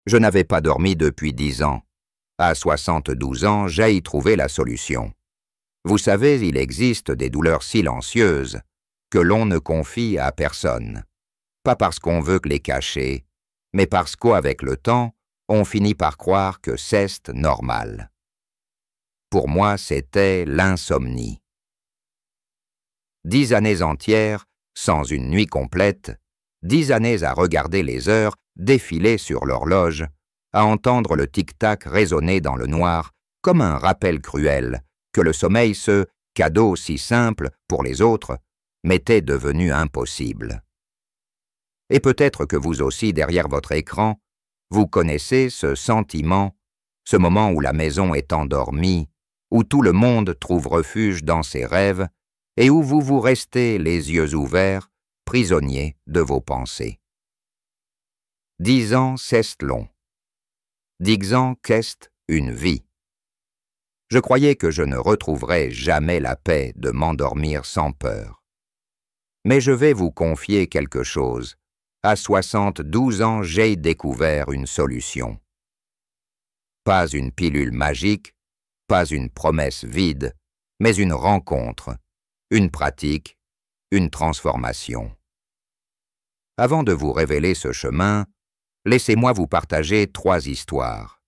Je n'avais pas dormi depuis 10 ans. À 72 ans, j'ai y trouvé la solution. Vous savez, il existe des douleurs silencieuses que l'on ne confie à personne. Pas parce qu'on veut les cacher, mais parce qu'avec le temps, on finit par croire que c'est normal. Pour moi, c'était l'insomnie. 10 années entières, sans une nuit complète, 10 années à regarder les heures défiler sur l'horloge, à entendre le tic-tac résonner dans le noir, comme un rappel cruel que le sommeil, ce cadeau si simple pour les autres, m'était devenu impossible. Et peut-être que vous aussi, derrière votre écran, vous connaissez ce sentiment, ce moment où la maison est endormie, où tout le monde trouve refuge dans ses rêves, et où vous restez les yeux ouverts, prisonniers de vos pensées. 10 ans, c'est long. 10 ans, qu'est une vie. Je croyais que je ne retrouverais jamais la paix de m'endormir sans peur. Mais je vais vous confier quelque chose. À 72 ans, j'ai découvert une solution. Pas une pilule magique, pas une promesse vide, mais une rencontre, une pratique, une transformation. Avant de vous révéler ce chemin, laissez-moi vous partager 3 histoires.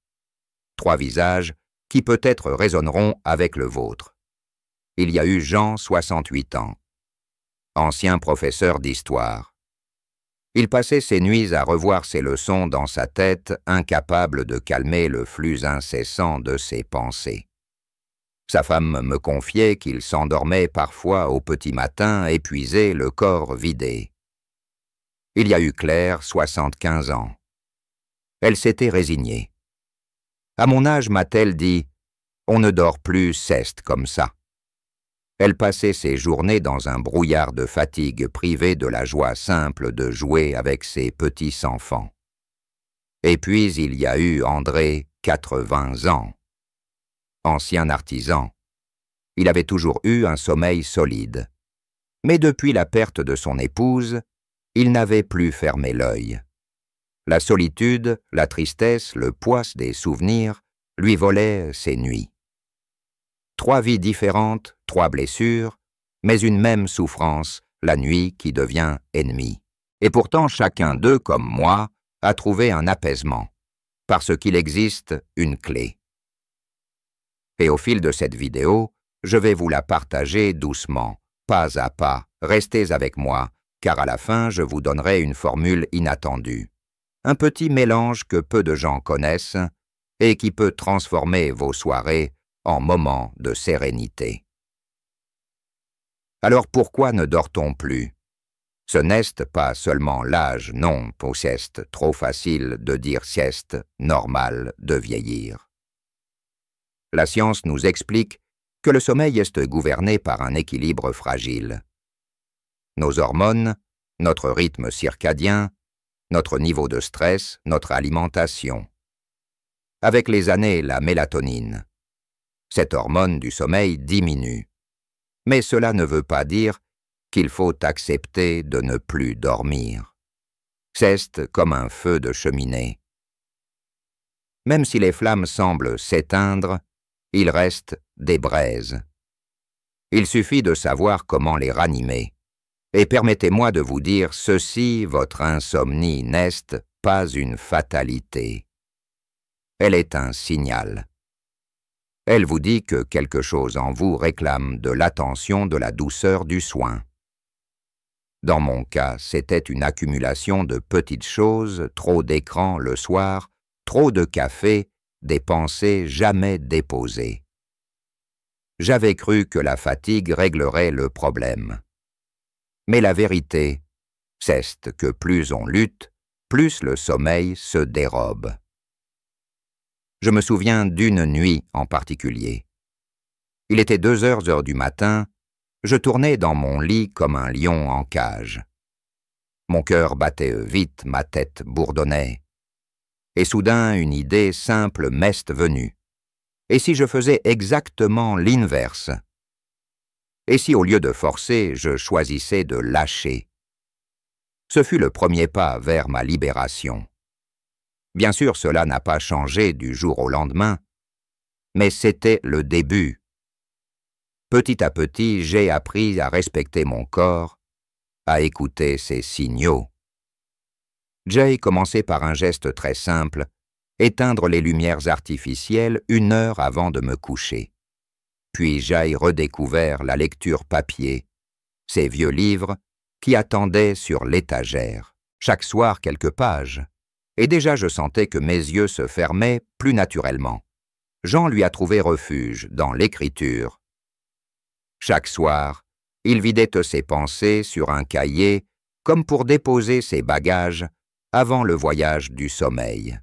3 visages qui peut-être résonneront avec le vôtre. Il y a eu Jean, 68 ans, ancien professeur d'histoire. Il passait ses nuits à revoir ses leçons dans sa tête, incapable de calmer le flux incessant de ses pensées. Sa femme me confiait qu'il s'endormait parfois au petit matin, épuisé, le corps vidé. Il y a eu Claire, 75 ans. Elle s'était résignée. À mon âge, m'a-t-elle dit, on ne dort plus ceste comme ça. Elle passait ses journées dans un brouillard de fatigue, privée de la joie simple de jouer avec ses petits enfants. Et puis il y a eu André, 80 ans. Ancien artisan. Il avait toujours eu un sommeil solide. Mais depuis la perte de son épouse, il n'avait plus fermé l'œil. La solitude, la tristesse, le poids des souvenirs lui volaient ses nuits. 3 vies différentes, 3 blessures, mais une même souffrance, la nuit qui devient ennemie. Et pourtant, chacun d'eux, comme moi, a trouvé un apaisement, parce qu'il existe une clé. Et au fil de cette vidéo, je vais vous la partager doucement, pas à pas, restez avec moi, car à la fin, je vous donnerai une formule inattendue. Un petit mélange que peu de gens connaissent et qui peut transformer vos soirées en moments de sérénité. Alors pourquoi ne dort-on plus? Ce n'est pas seulement l'âge, non, pour sieste, trop facile de dire sieste, normal de vieillir. La science nous explique que le sommeil est gouverné par un équilibre fragile. Nos hormones, notre rythme circadien, notre niveau de stress, notre alimentation. Avec les années, la mélatonine. Cette hormone du sommeil diminue. Mais cela ne veut pas dire qu'il faut accepter de ne plus dormir. C'est comme un feu de cheminée. Même si les flammes semblent s'éteindre, il reste des braises. Il suffit de savoir comment les ranimer. Et permettez-moi de vous dire ceci, votre insomnie n'est pas une fatalité. Elle est un signal. Elle vous dit que quelque chose en vous réclame de l'attention, de la douceur, du soin. Dans mon cas, c'était une accumulation de petites choses, trop d'écran le soir, trop de café, des pensées jamais déposées. J'avais cru que la fatigue réglerait le problème. Mais la vérité, c'est que plus on lutte, plus le sommeil se dérobe. Je me souviens d'une nuit en particulier. Il était 2 heures du matin, je tournais dans mon lit comme un lion en cage. Mon cœur battait vite, ma tête bourdonnait. Et soudain, une idée simple m'est venue. Et si je faisais exactement l'inverse? Et si au lieu de forcer, je choisissais de lâcher? Ce fut le premier pas vers ma libération. Bien sûr, cela n'a pas changé du jour au lendemain, mais c'était le début. Petit à petit, j'ai appris à respecter mon corps, à écouter ses signaux. Jay commençait par un geste très simple, éteindre les lumières artificielles 1 heure avant de me coucher. Puis j'ai redécouvert la lecture papier, ces vieux livres qui attendaient sur l'étagère, chaque soir quelques pages, et déjà je sentais que mes yeux se fermaient plus naturellement. Jean lui a trouvé refuge dans l'écriture. Chaque soir, il vidait ses pensées sur un cahier comme pour déposer ses bagages avant le voyage du sommeil.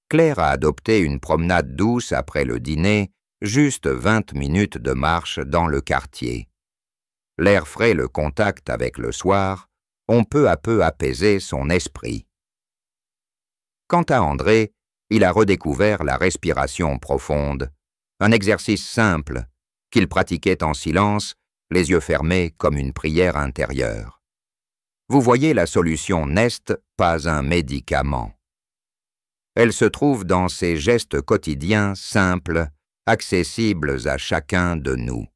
Claire a adopté une promenade douce après le dîner, juste 20 minutes de marche dans le quartier. L'air frais, le contact avec le soir, ont peu à peu apaisé son esprit. Quant à André, il a redécouvert la respiration profonde, un exercice simple qu'il pratiquait en silence, les yeux fermés comme une prière intérieure. Vous voyez, la solution n'est pas un médicament. Elle se trouve dans ces gestes quotidiens simples, accessibles à chacun de nous.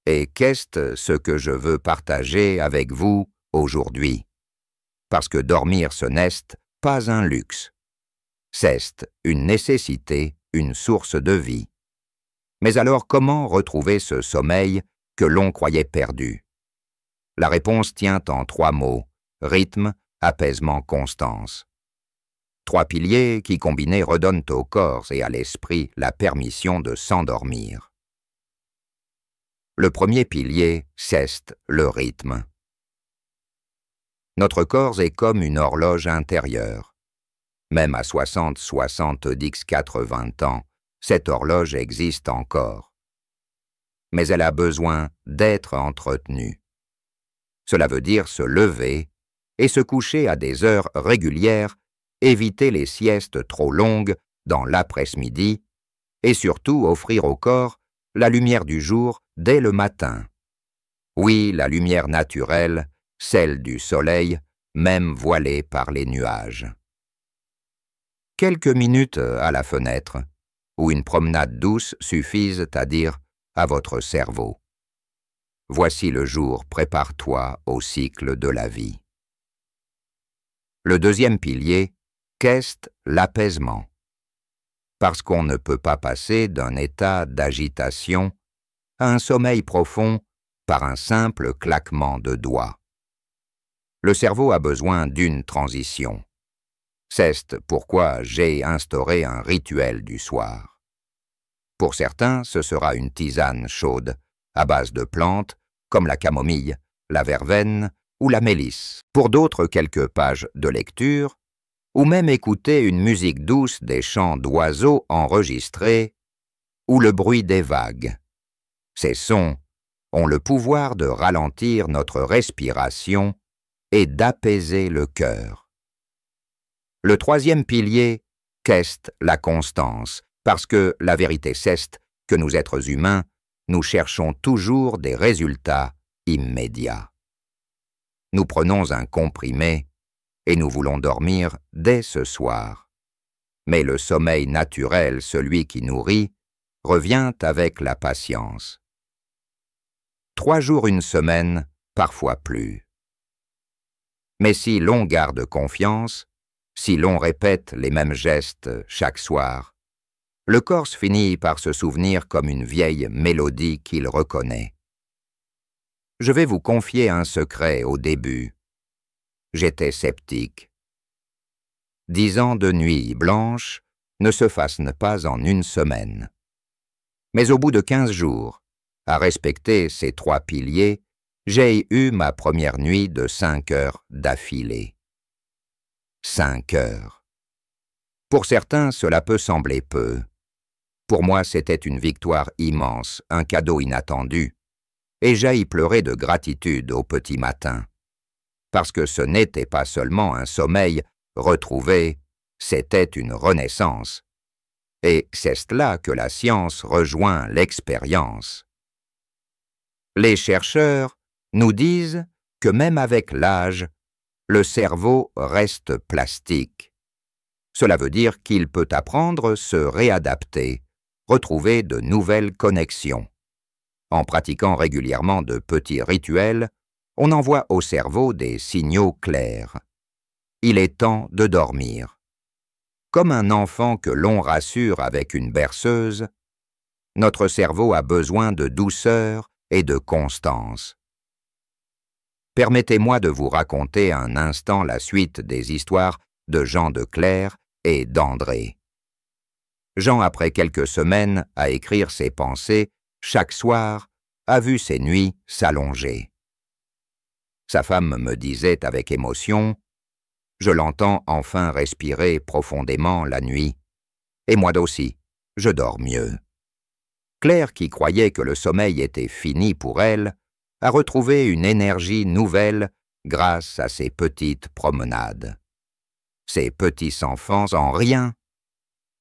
Et qu'est-ce ce que je veux partager avec vous aujourd'hui? Parce que dormir, ce n'est pas un luxe. C'est une nécessité, une source de vie. Mais alors comment retrouver ce sommeil que l'on croyait perdu? La réponse tient en 3 mots: rythme, apaisement, constance. 3 piliers qui, combinés, redonnent au corps et à l'esprit la permission de s'endormir. Le premier pilier, c'est le rythme. Notre corps est comme une horloge intérieure. Même à 60, 70, 80 ans, cette horloge existe encore. Mais elle a besoin d'être entretenue. Cela veut dire se lever et se coucher à des heures régulières, éviter les siestes trop longues dans l'après-midi et surtout offrir au corps la lumière du jour dès le matin. Oui, la lumière naturelle, celle du soleil, même voilée par les nuages. Quelques minutes à la fenêtre, ou une promenade douce suffisent à dire à votre cerveau: voici le jour, prépare-toi au cycle de la vie. Le deuxième pilier, qu'est l'apaisement? Parce qu'on ne peut pas passer d'un état d'agitation à un sommeil profond par un simple claquement de doigts. Le cerveau a besoin d'une transition. C'est pourquoi j'ai instauré un rituel du soir. Pour certains, ce sera une tisane chaude, à base de plantes, comme la camomille, la verveine ou la mélisse. Pour d'autres, quelques pages de lecture, ou même écouter une musique douce, des chants d'oiseaux enregistrés, ou le bruit des vagues. Ces sons ont le pouvoir de ralentir notre respiration et d'apaiser le cœur. Le troisième pilier, qu'est la constance, parce que la vérité c'est que nous êtres humains, nous cherchons toujours des résultats immédiats. Nous prenons un comprimé et nous voulons dormir dès ce soir. Mais le sommeil naturel, celui qui nourrit, revient avec la patience. 3 jours, 1 semaine, parfois plus. Mais si l'on garde confiance, si l'on répète les mêmes gestes chaque soir, le corps finit par se souvenir comme une vieille mélodie qu'il reconnaît. Je vais vous confier un secret au début. J'étais sceptique. 10 ans de nuits blanches ne se fassent pas en 1 semaine. Mais au bout de 15 jours, à respecter ces 3 piliers, j'ai eu ma première nuit de 5 heures d'affilée. 5 heures. Pour certains, cela peut sembler peu. Pour moi, c'était une victoire immense, un cadeau inattendu, et j'ai y pleuré de gratitude au petit matin. Parce que ce n'était pas seulement un sommeil retrouvé, c'était une renaissance. Et c'est là que la science rejoint l'expérience. Les chercheurs nous disent que même avec l'âge, le cerveau reste plastique. Cela veut dire qu'il peut apprendre, se réadapter, retrouver de nouvelles connexions. En pratiquant régulièrement de petits rituels, on envoie au cerveau des signaux clairs. Il est temps de dormir. Comme un enfant que l'on rassure avec une berceuse, notre cerveau a besoin de douceur et de constance. Permettez-moi de vous raconter un instant la suite des histoires de Jean de Clère et d'André. Jean, après quelques semaines à écrire ses pensées, chaque soir, a vu ses nuits s'allonger. Sa femme me disait avec émotion « Je l'entends enfin respirer profondément la nuit. Et moi aussi, je dors mieux. » Claire, qui croyait que le sommeil était fini pour elle, a retrouvé une énergie nouvelle grâce à ses petites promenades. Ces petits enfants en rien.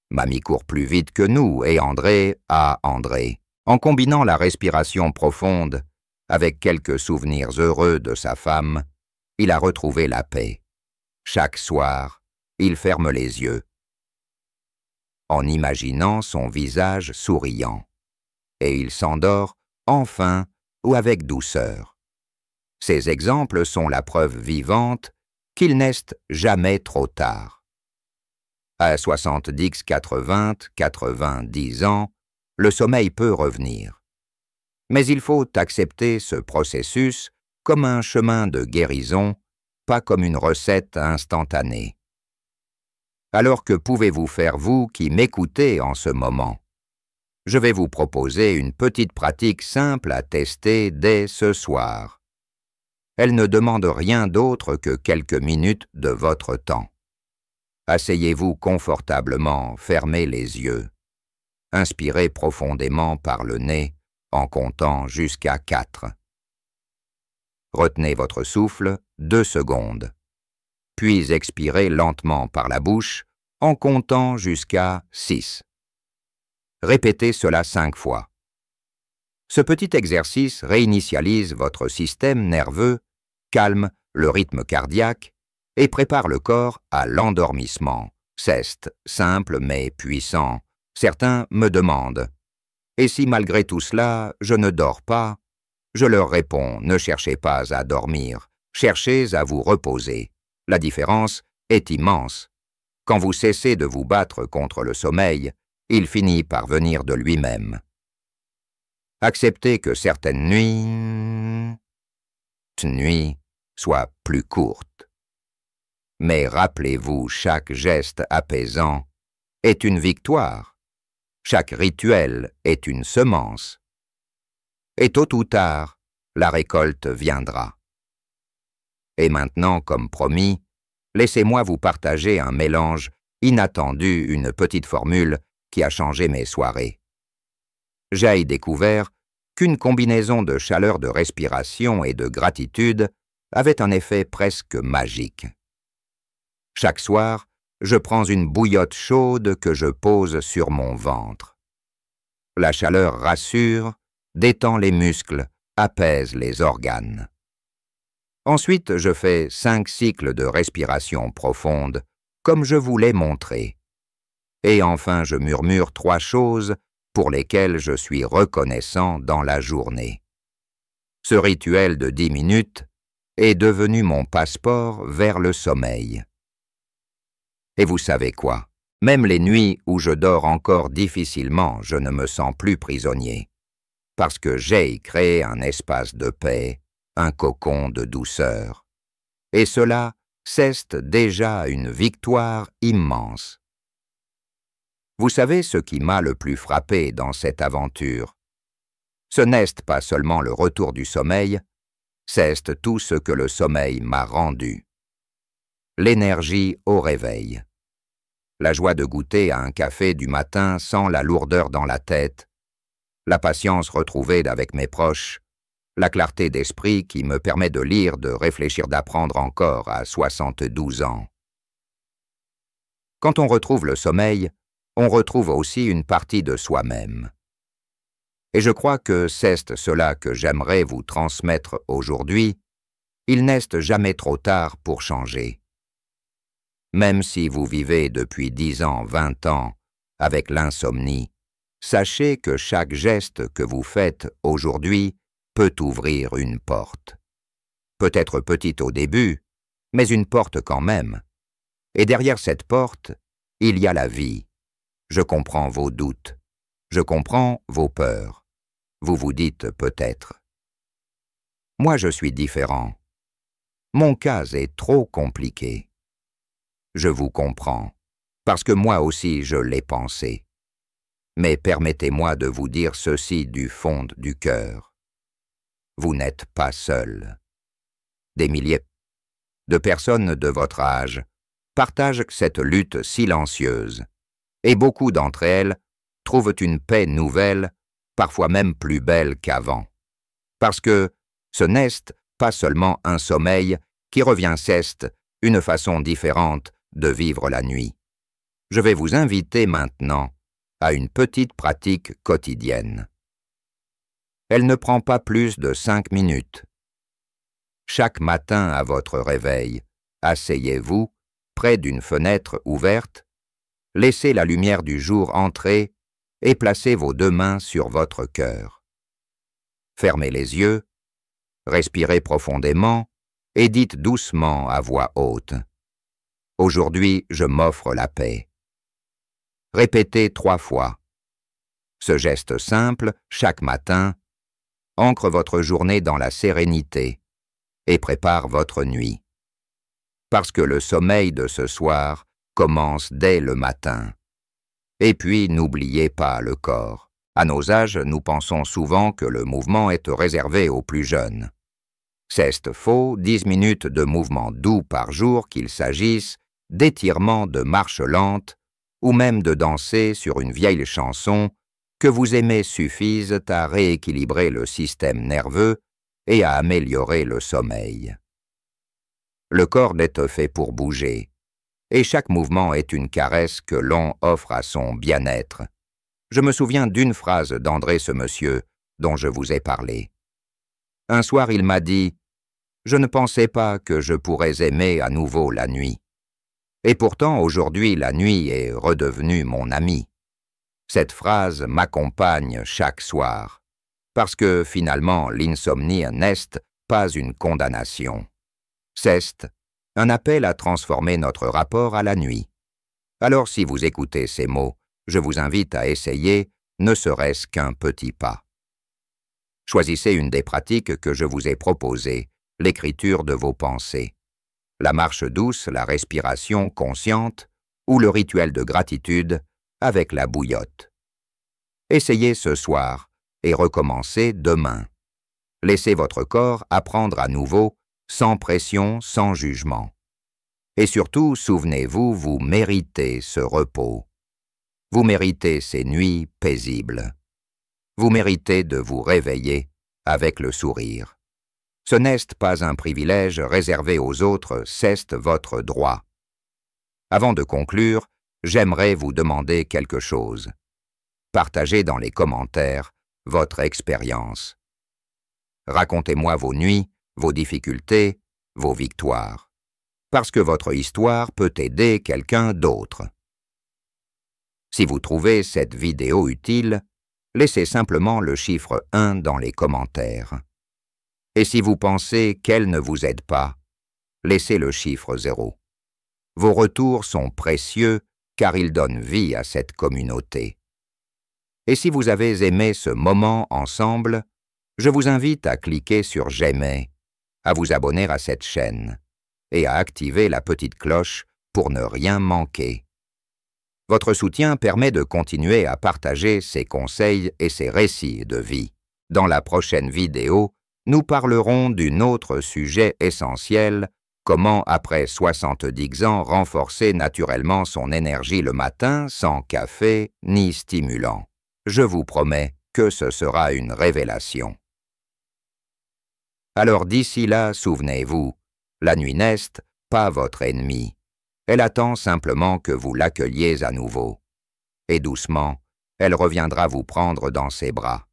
Mamie court plus vite que nous et André a André. En combinant la respiration profonde avec quelques souvenirs heureux de sa femme, il a retrouvé la paix. Chaque soir, il ferme les yeux, en imaginant son visage souriant, et il s'endort enfin ou avec douceur. Ces exemples sont la preuve vivante qu'il n'est jamais trop tard. À 70, 80, 90 ans, le sommeil peut revenir. Mais il faut accepter ce processus comme un chemin de guérison, pas comme une recette instantanée. Alors que pouvez-vous faire vous qui m'écoutez en ce moment? Je vais vous proposer une petite pratique simple à tester dès ce soir. Elle ne demande rien d'autre que quelques minutes de votre temps. Asseyez-vous confortablement, fermez les yeux. Inspirez profondément par le nez en comptant jusqu'à 4. Retenez votre souffle 2 secondes. Puis expirez lentement par la bouche en comptant jusqu'à 6. Répétez cela 5 fois. Ce petit exercice réinitialise votre système nerveux, calme le rythme cardiaque et prépare le corps à l'endormissement. C'est simple mais puissant. Certains me demandent « Et si malgré tout cela, je ne dors pas ?» Je leur réponds « Ne cherchez pas à dormir, cherchez à vous reposer. La différence est immense. Quand vous cessez de vous battre contre le sommeil, il finit par venir de lui-même. Acceptez que certaines nuits soient plus courtes. Mais rappelez-vous, chaque geste apaisant est une victoire. Chaque rituel est une semence. Et tôt ou tard, la récolte viendra. Et maintenant, comme promis, laissez-moi vous partager un mélange inattendu, une petite formule qui a changé mes soirées. J'ai découvert qu'une combinaison de chaleur de respiration et de gratitude avait un effet presque magique. Chaque soir, je prends une bouillotte chaude que je pose sur mon ventre. La chaleur rassure, détend les muscles, apaise les organes. Ensuite, je fais 5 cycles de respiration profonde, comme je vous l'ai montré. Et enfin, je murmure 3 choses pour lesquelles je suis reconnaissant dans la journée. Ce rituel de 10 minutes est devenu mon passeport vers le sommeil. Et vous savez quoi? Même les nuits où je dors encore difficilement, je ne me sens plus prisonnier. Parce que j'ai créé un espace de paix, un cocon de douceur. Et cela, c'est déjà une victoire immense. Vous savez ce qui m'a le plus frappé dans cette aventure? Ce n'est pas seulement le retour du sommeil, c'est tout ce que le sommeil m'a rendu. L'énergie au réveil. La joie de goûter à un café du matin sans la lourdeur dans la tête, la patience retrouvée avec mes proches, la clarté d'esprit qui me permet de lire, de réfléchir, d'apprendre encore à 72 ans. Quand on retrouve le sommeil, on retrouve aussi une partie de soi-même. Et je crois que c'est cela que j'aimerais vous transmettre aujourd'hui. Il n'est jamais trop tard pour changer. Même si vous vivez depuis 10 ans, 20 ans, avec l'insomnie, sachez que chaque geste que vous faites aujourd'hui peut ouvrir une porte. Peut-être petite au début, mais une porte quand même. Et derrière cette porte, il y a la vie. Je comprends vos doutes. Je comprends vos peurs. Vous vous dites peut-être. Moi, je suis différent. Mon cas est trop compliqué. Je vous comprends, parce que moi aussi je l'ai pensé. Mais permettez-moi de vous dire ceci du fond du cœur. Vous n'êtes pas seul. Des milliers de personnes de votre âge partagent cette lutte silencieuse, et beaucoup d'entre elles trouvent une paix nouvelle, parfois même plus belle qu'avant. Parce que ce n'est pas seulement un sommeil qui revient ceste, une façon différente de vivre la nuit. Je vais vous inviter maintenant à une petite pratique quotidienne. Elle ne prend pas plus de 5 minutes. Chaque matin à votre réveil, asseyez-vous près d'une fenêtre ouverte, laissez la lumière du jour entrer et placez vos 2 mains sur votre cœur. Fermez les yeux, respirez profondément et dites doucement à voix haute. Aujourd'hui, je m'offre la paix. Répétez 3 fois. Ce geste simple, chaque matin, ancre votre journée dans la sérénité et prépare votre nuit. Parce que le sommeil de ce soir commence dès le matin. Et puis, n'oubliez pas le corps. À nos âges, nous pensons souvent que le mouvement est réservé aux plus jeunes. C'est faux, 10 minutes de mouvement doux par jour, qu'il s'agisse d'étirements de marche lente ou même de danser sur une vieille chanson que vous aimez suffisent à rééquilibrer le système nerveux et à améliorer le sommeil. Le corps est fait pour bouger, et chaque mouvement est une caresse que l'on offre à son bien-être. Je me souviens d'une phrase d'André ce monsieur dont je vous ai parlé. Un soir, il m'a dit « Je ne pensais pas que je pourrais aimer à nouveau la nuit. » Et pourtant, aujourd'hui, la nuit est redevenue mon amie. Cette phrase m'accompagne chaque soir, parce que finalement, l'insomnie n'est pas une condamnation. C'est un appel à transformer notre rapport à la nuit. Alors, si vous écoutez ces mots, je vous invite à essayer, ne serait-ce qu'un petit pas. Choisissez une des pratiques que je vous ai proposées, l'écriture de vos pensées. La marche douce, la respiration consciente ou le rituel de gratitude avec la bouillotte. Essayez ce soir et recommencez demain. Laissez votre corps apprendre à nouveau, sans pression, sans jugement. Et surtout, souvenez-vous, vous méritez ce repos. Vous méritez ces nuits paisibles. Vous méritez de vous réveiller avec le sourire. Ce n'est pas un privilège réservé aux autres, c'est votre droit. Avant de conclure, j'aimerais vous demander quelque chose. Partagez dans les commentaires votre expérience. Racontez-moi vos nuits, vos difficultés, vos victoires. Parce que votre histoire peut aider quelqu'un d'autre. Si vous trouvez cette vidéo utile, laissez simplement le chiffre 1 dans les commentaires. Et si vous pensez qu'elle ne vous aide pas, laissez le chiffre 0. Vos retours sont précieux car ils donnent vie à cette communauté. Et si vous avez aimé ce moment ensemble, je vous invite à cliquer sur « J'aimais », à vous abonner à cette chaîne et à activer la petite cloche pour ne rien manquer. Votre soutien permet de continuer à partager ces conseils et ces récits de vie. Dans la prochaine vidéo, nous parlerons d'un autre sujet essentiel, comment après 70 ans renforcer naturellement son énergie le matin sans café ni stimulant. Je vous promets que ce sera une révélation. Alors d'ici là, souvenez-vous, la nuit n'est pas votre ennemi. Elle attend simplement que vous l'accueilliez à nouveau. Et doucement, elle reviendra vous prendre dans ses bras.